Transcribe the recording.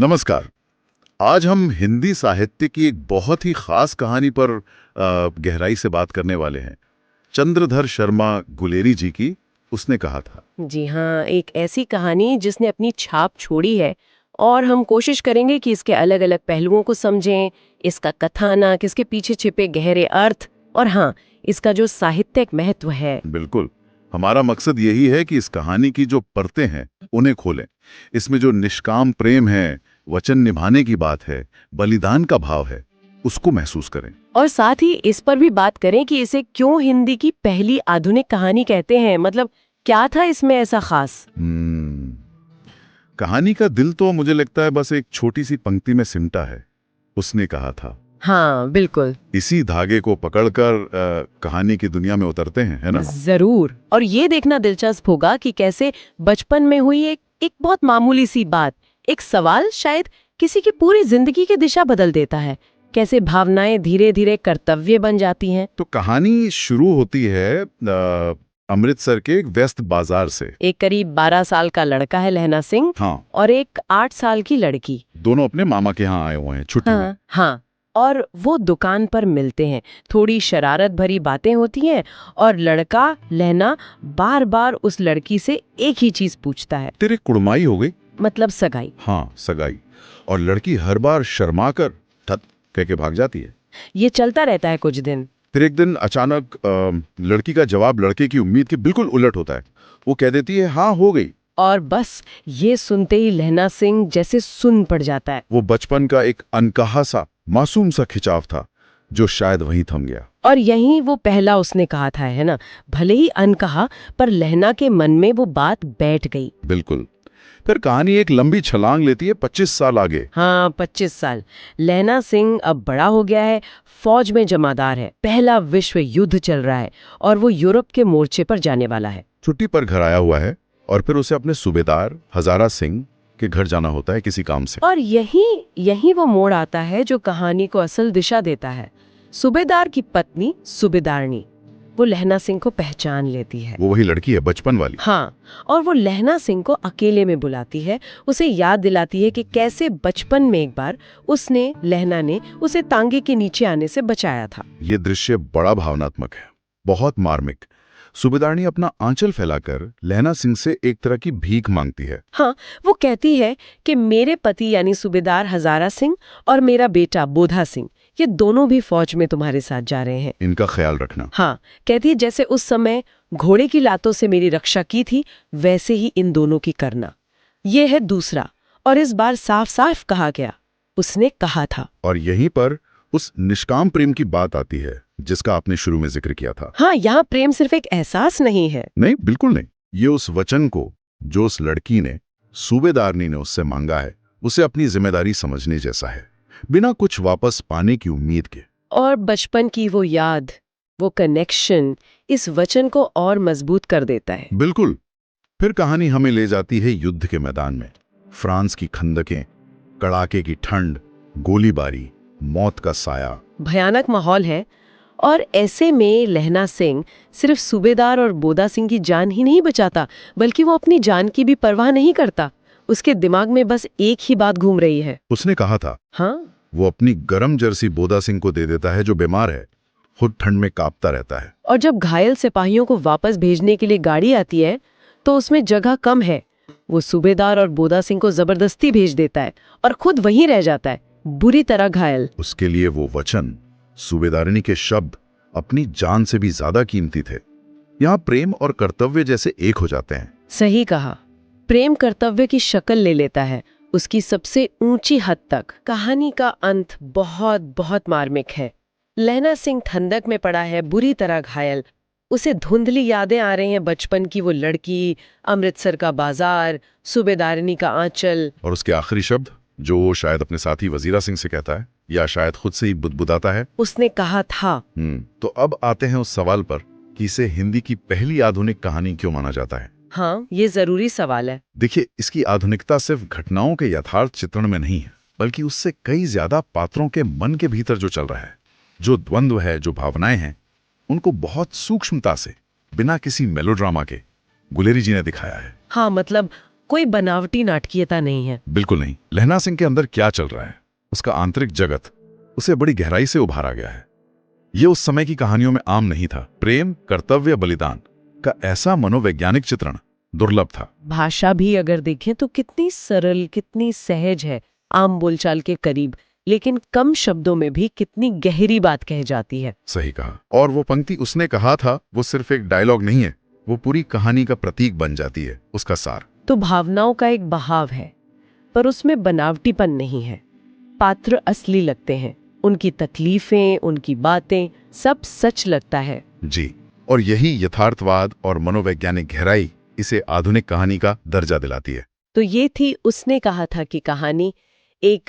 नमस्कार। आज हम हिंदी साहित्य की एक बहुत ही खास कहानी पर गहराई से बात करने वाले हैं। चंद्रधर शर्मा गुलेरी जी की उसने कहा था। जी हाँ, एक ऐसी कहानी जिसने अपनी छाप छोड़ी है और हम कोशिश करेंगे कि इसके अलग-अलग पहलुओं को समझें, इसका कथानक, इसके पीछे छिपे गहरे अर्थ और हाँ, इसका जो साहित्यिक महत्व है। बिल्कुल, हमारा मकसद यही है कि इस कहानी की जो परतें हैं उन्हें खोलें। इसमें जो निष्काम प्रेम है, वचन निभाने की बात है, बलिदान का भाव है, उसको महसूस करें। और साथ ही इस पर भी बात करें कि इसे क्यों हिंदी की पहली आधुनिक कहानी कहते हैं, मतलब क्या था इसमें ऐसा खास? हम्म, कहानी का दिल तो मुझे लगता है बस एक छोटी सी पंक्ति में सिमटा है। उसने कहा था। हाँ, बिल्कुल। इसी धागे को पकड़कर कहानी की दुनिया में उतरते हैं, है ना? जरूर। और ये देखना दिलचस्प होगा कि कैसे बचपन में हुई एक बहुत मामूली सी बात, एक सवाल शायद किसी की पूरी जिंदगी की दिशा बदल देता है। कैसे भावनाएं धीरे धीरे कर्तव्य बन जाती हैं। तो कहानी शुरू होती है अमृतसर के एक व्यस्त बाजार से। एक करीब 12 साल का लड़का है लहना सिंह हाँ, और एक 8 साल की लड़की। दोनों अपने मामा के यहाँ आए हुए हैं छुट्टी में। हाँ। और वो दुकान पर मिलते हैं, थोड़ी शरारत भरी बातें होती हैं और लड़का लहना बार बार उस लड़की से एक ही चीज पूछता है, तेरे कुड़माई हो गई? मतलब सगाई। हाँ, सगाई। और लड़की हर बार शर्मा कर ठत कह के भाग जाती है। ये चलता रहता है कुछ दिन। फिर एक दिन अचानक लड़की का जवाब लड़के की उम्मीद के बिल्कुल उलट होता है। वो कह देती है हाँ हो गई। और बस ये सुनते ही लहना सिंह जैसे सुन पड़ जाता है। वो बचपन का एक अनकहा सा मासूम सा खिंचाव था जो शायद वहीं थम गया। और यहीं वो पहला उसने कहा था, है ना? भले ही अनकहा, पर लहना के मन में वो बात बैठ गई। बिल्कुल। फिर कहानी एक लंबी छलांग लेती है 25 साल आगे। हाँ, 25 साल। लहना सिंह अब बड़ा हो गया है, फौज में जमादार है, पहला विश्व युद्ध चल रहा है और वो यूरोप के मोर्चे पर जाने वाला है। छुट्टी पर घर आया हुआ है और फिर उसे अपने सूबेदार हजारा सिंह के घर जाना होता है किसी काम से। और यही यही वो मोड़ आता है जो कहानी को असल दिशा देता है। सूबेदार की पत्नी सूबेदारनी वो लहना सिंह को पहचान लेती है। वो वही लड़की है बचपन वाली। हाँ, और वो लहना सिंह को अकेले में बुलाती है, उसे याद दिलाती है कि कैसे बचपन में एक बार उसने लहना ने उसे तांगे के नीचे आने से बचाया था। ये दृश्य बड़ा भावनात्मक है, बहुत मार्मिक। सूबेदारनी अपना आंचल फैलाकर लहना सिंह से एक तरह की भीख मांगती है। हाँ, वो कहती है कि मेरे पति यानी सूबेदार हजारा सिंह और मेरा बेटा बोधा सिंह, ये दोनों भी फौज में तुम्हारे साथ जा रहे हैं। इनका ख्याल रखना। हाँ, कहती है जैसे उस समय घोड़े की लातों से मेरी रक्षा की थी, वैसे ही इन दोनों की करना। ये है दूसरा, और इस बार साफ साफ कहा गया, उसने कहा था। और यहीं पर उस निष्काम प्रेम की बात आती है जिसका आपने शुरू में जिक्र किया था। हाँ, यहाँ प्रेम सिर्फ एक एहसास नहीं है। नहीं, बिल्कुल नहीं। ये उस वचन को जो उस लड़की ने सूबेदारनी ने उससे मांगा है, उसे अपनी जिम्मेदारी समझने जैसा है, बिना कुछ वापस पाने की उम्मीद के। और बचपन की वो याद, वो कनेक्शन इस वचन को और मजबूत कर देता है। बिल्कुल। फिर कहानी हमें ले जाती है युद्ध के मैदान में। फ्रांस की खंदकें, कड़ाके की ठंड, गोलीबारी, मौत का साया। भयानक माहौल है और ऐसे में लहना सिंह सिर्फ सूबेदार और बोधा सिंह की जान ही नहीं बचाता, बल्कि वो अपनी जान की भी परवाह नहीं करता। उसके दिमाग में बस एक ही बात घूम रही है। उसने कहा था। हाँ, वो अपनी गरम जर्सी बोधा सिंह को दे देता है जो बीमार है, खुद ठंड में कांपता रहता है। और जब घायल सिपाहियों को वापस भेजने के लिए गाड़ी आती है तो उसमें जगह कम है। वो सूबेदार और बोधा सिंह को जबरदस्ती भेज देता है और खुद वहीं रह जाता है, बुरी तरह घायल। उसके लिए वो वचन, सूबेदारनी के शब्द अपनी जान से भी ज्यादा कीमती थे। यहाँ प्रेम और कर्तव्य जैसे एक हो जाते हैं। सही कहा, प्रेम कर्तव्य की शक्ल ले लेता है उसकी सबसे ऊंची हद तक। कहानी का अंत बहुत बहुत मार्मिक है। लहना सिंह ठंडक में पड़ा है, बुरी तरह घायल। उसे धुंधली यादें आ रही हैं, बचपन की वो लड़की, अमृतसर का बाजार, सूबेदारनी का आंचल। और उसके आखिरी शब्द जो वो शायद अपने साथी वजीरा सिंह से कहता है या शायद खुद से ही बुदबुदाता है, उसने कहा था। तो अब आते हैं उस सवाल पर कि इसे हिंदी की पहली आधुनिक कहानी क्यों माना जाता है। हाँ, ये जरूरी सवाल है। देखिए, इसकी आधुनिकता सिर्फ घटनाओं के यथार्थ चित्रण में नहीं है, बल्कि उससे कई ज्यादा पात्रों के मन के भीतर जो चल रहा है, जो द्वंद्व है, जो भावनाएं हैं, उनको बहुत सूक्ष्मता से, बिना किसी मेलोड्रामा के गुलेरी जी ने दिखाया है। हाँ, मतलब कोई बनावटी नाटकीयता नहीं है। बिल्कुल नहीं। लहना सिंह के अंदर क्या चल रहा है, उसका आंतरिक जगत, उसे बड़ी गहराई से उभारा गया है। ये उस समय की कहानियों में आम नहीं था। प्रेम, कर्तव्य, बलिदान का ऐसा मनोवैज्ञानिक चित्रण दुर्लभ था। भाषा भी अगर देखें तो कितनी सरल, कितनी सहज है, आम बोलचाल के करीब, लेकिन कम शब्दों में भी कितनी गहरी बात कह जाती है। सही कहा। और वो पंक्ति उसने कहा था, वो सिर्फ एक डायलॉग नहीं है, वो पूरी कहानी का प्रतीक बन जाती है, उसका सार। तो भावनाओं का एक बहाव है, पर उसमें बनावटीपन नहीं है। पात्र असली लगते हैं, उनकी तकलीफें, उनकी बातें, सब सच लगता है। जी, और यही यथार्थवाद और मनोवैज्ञानिक गहराई इसे आधुनिक कहानी का दर्जा दिलाती है। तो ये थी उसने कहा था कि कहानी, एक